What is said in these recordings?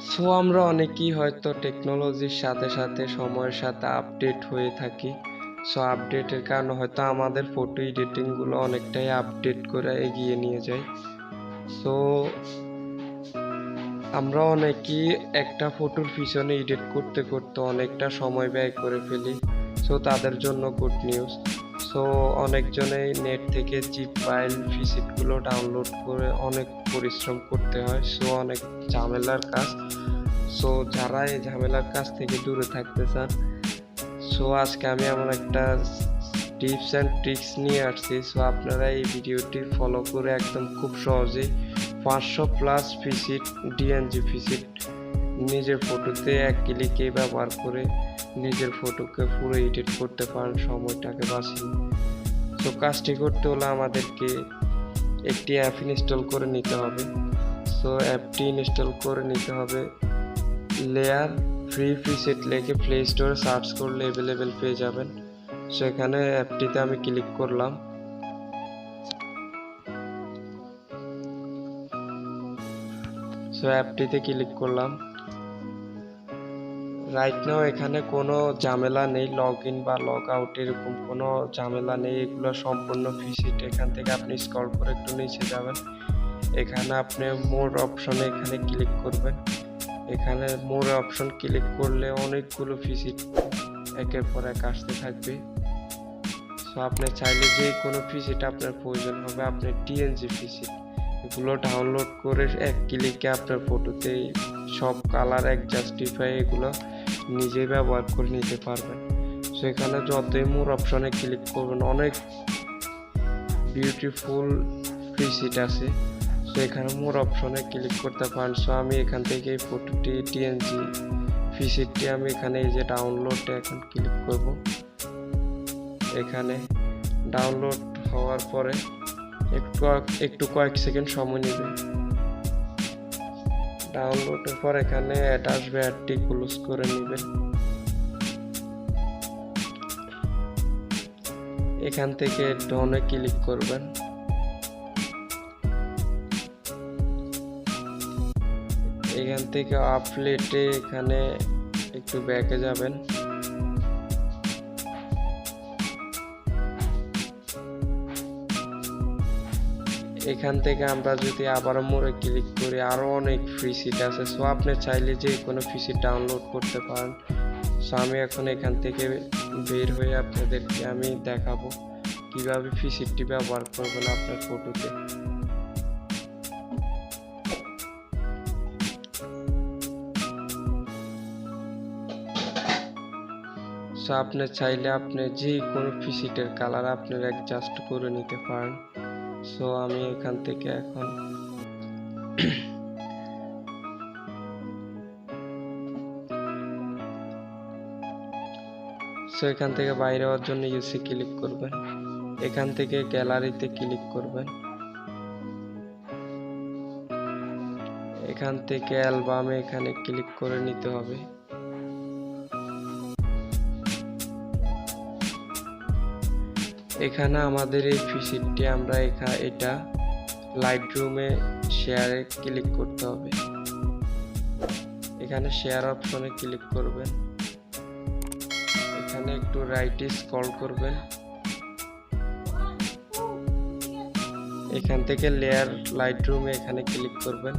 So আমরা অনেকেই হয়তো টেকনোলজির সাথে সাথে সময়ের সাথে আপডেট হয়ে থাকি। সো আপডেটের কারণে হয়তো আমাদের ফটো এডিটিংগুলো অনেকটাই আপডেট করে এগিয়ে নিয়ে যায়। সো আমরা অনেকেই একটা ফটোর পিছনে এডিট করতে করতে অনেকটা সময় ব্যয় করে ফেলি। সো তাদের জন্য গুড নিউজ। সো অনেকজনেই নেট থেকে জিপ ফাইল প্রিসেটগুলো ডাউনলোড করে অনেক পরিশ্রম করতে হয়। সো অনেক ঝামেলার কাজ। সো যারা এই ঝামেলার কাছ থেকে দূরে থাকতে চান, সো আজকে আমি এমন একটা টিপস অ্যান্ড ট্রিক্স নিয়ে আসছি। সো আপনারা এই ভিডিওটি ফলো করে একদম খুব সহজেই 500+ প্রিসেট ডিএনজি প্রিসেট নিজের ফটোতে এক ক্লিকে ব্যবহার করে নিজের ফটোকে পুরো এডিট করতে পারেন সময়টাকে বাঁচিয়ে। তো কাজটি করতে হলে আমাদেরকে একটি অ্যাপ ইনস্টল করে নিতে হবে। সো অ্যাপটি ইনস্টল করে নিতে হবে। লেয়ার ফ্রি প্রিসেট লিখে প্লে স্টোরে সার্চ করলে অ্যাভেলেবেল পেয়ে যাবেন। সো এখানে অ্যাপটিতে আমি ক্লিক করলাম। সো অ্যাপটিতে ক্লিক করলাম। রাইট নাও এখানে কোনো ঝামেলা নেই, লগ ইন বা লগ আউট এরকম কোনো ঝামেলা নেই, এগুলো সম্পূর্ণ প্রিসেট। এখান থেকে আপনি স্ক্রল করে একটু নিচে যাবেন। এখানে আপনি মোর অপশনে এখানে ক্লিক করবেন। এখানে মোর অপশন ক্লিক করলে অনেকগুলো প্রিসেট একের পর এক আসতে থাকবে। সো আপনি চাইলে যে কোনো প্রিসেট আপনার প্রয়োজন হবে, আপনি টিএনজি প্রিসেট এগুলো ডাউনলোড করে এক ক্লিকে আপনার ফটোতে সব কালার জাস্টিফাই এগুলো নিজে ব্যবহার করে নিতে পারবেন। সো এখানে যতই মোর অপশনে ক্লিক করবেন অনেক বিউটিফুল প্রিসেট আছে। সো এখানে মোর অপশনে ক্লিক করতে পারেন। সো আমি এখান থেকে এই ফটোটি টিএনজি প্রিসেটটি আমি এখানে এই যে ডাউনলোডে এখন ক্লিক করব। এখানে ডাউনলোড হওয়ার পরে একটু কয়েক সেকেন্ড সময় নেবে। ডাউনলোডের পর এখানে অ্যাড আসবে, অ্যাডটি ক্লোজ করে নেবেন। এখান থেকে ডনে ক্লিক করবেন। এখান থেকে আপডেটে এখানে একটু ব্যাকে যাবেন। এখান থেকে আমরা যদি আবারও মোড়ে ক্লিক করি আরো অনেক প্রিসেট আছে। সো আপনি চাইলে যে কোনো প্রিসেট ডাউনলোড করতে পারেন। সো আমি এখন এখান থেকে বের হয়ে আপনাদেরকে আমি দেখাবো কিভাবে প্রিসেটটি ব্যবহার করবেন আপনার ফটোতে। সো আপনি চাইলে আপনি যে কোনো প্রিসেটের কালার আপনার অ্যাডজাস্ট করে নিতে পারেন। সো আমি এখান থেকে এখন সো এখান থেকে বাইরে হওয়ার জন্য ইউসি ক্লিক করবেন। এখান থেকে গ্যালারিতে ক্লিক করবেন। এখান থেকে অ্যালবামে এখানে ক্লিক করে নিতে হবে। এখানে আমাদের এই প্রিসেটটি আমরা এটা লাইটরুমে শেয়ারে ক্লিক করতে হবে। এখানে শেয়ার অপশনে ক্লিক করবেন। এখানে একটু রাইটে স্ক্রল করবেন। এখান থেকে লেয়ার লাইটরুমে এখানে ক্লিক করবেন।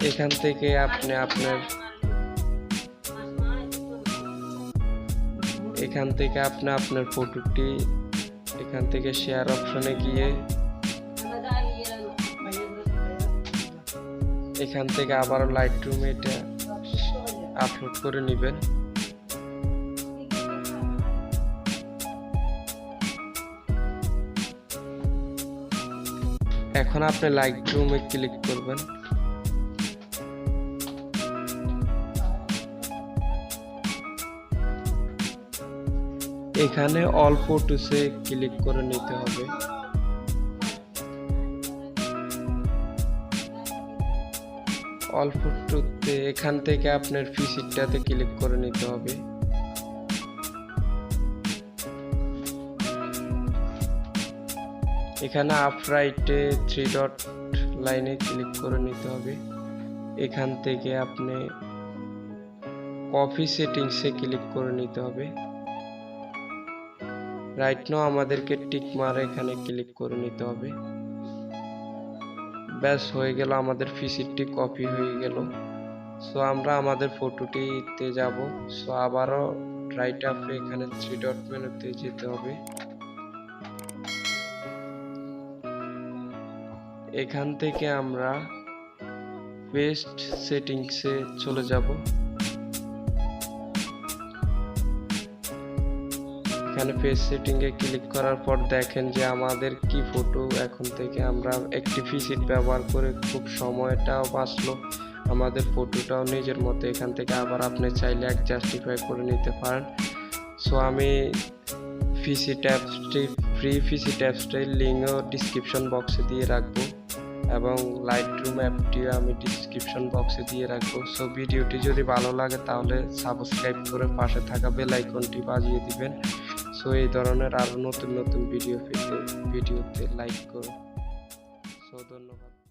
এখান থেকে আপনি আপনার ফটোটি এখান থেকে শেয়ার অপশনে গিয়ে এখান থেকে আবারও লাইটরুমে এটা আপলোড করে নেবেন। এখন আপনি লাইটরুমে ক্লিক করবেন। এখানে অল ফটোসে ক্লিক করে নিতে হবে। অল ফটোতে এখান থেকে আপনার ফিসিটটাতে ক্লিক করে নিতে হবে। এখানে আপ রাইটে 3 ডট লাইনে ক্লিক করে নিতে হবে। এখান থেকে আপনি কপি সেটিংসে ক্লিক করে নিতে হবে। রাইট নাও আমাদেরকে টিক মার এখানে ক্লিক করে নিতে হবে। ব্যাস হয়ে গেল, আমাদের ফিসিটটি কপি হয়ে গেল। সো আমরা আমাদের ফটোটিতে যাব। সো আবারও রাইট আপে এখানে 3 ডট মেনুতে যেতে হবে। এখান থেকে আমরা পেস্ট সেটিংসে চলে যাব। এখানে পেজ সেটিংয়ে ক্লিক করার পর দেখেন যে আমাদের কি ফটো এখন থেকে আমরা একটি ফিসিট ব্যবহার করে খুব সময়টাও বাঁচলো, আমাদের ফটোটাও নিজের মতো। এখান থেকে আবার আপনি চাইলে জাস্টিফাই করে নিতে পারেন। সো আমি ফিসিট অ্যাপসটি ফ্রি ফিসিট অ্যাপসটির লিঙ্কও ডিসক্রিপশন বক্সে দিয়ে রাখবো এবং লাইটরুম অ্যাপটিও আমি ডিসক্রিপশন বক্সে দিয়ে রাখবো। সো ভিডিওটি যদি ভালো লাগে তাহলে সাবস্ক্রাইব করে পাশে থাকা বেল আইকনটি বাজিয়ে দিবেন। সো এই ধরনের আরো নতুন নতুন ভিডিও পেতে ভিডিওতে লাইক করুন। সো ধন্যবাদ।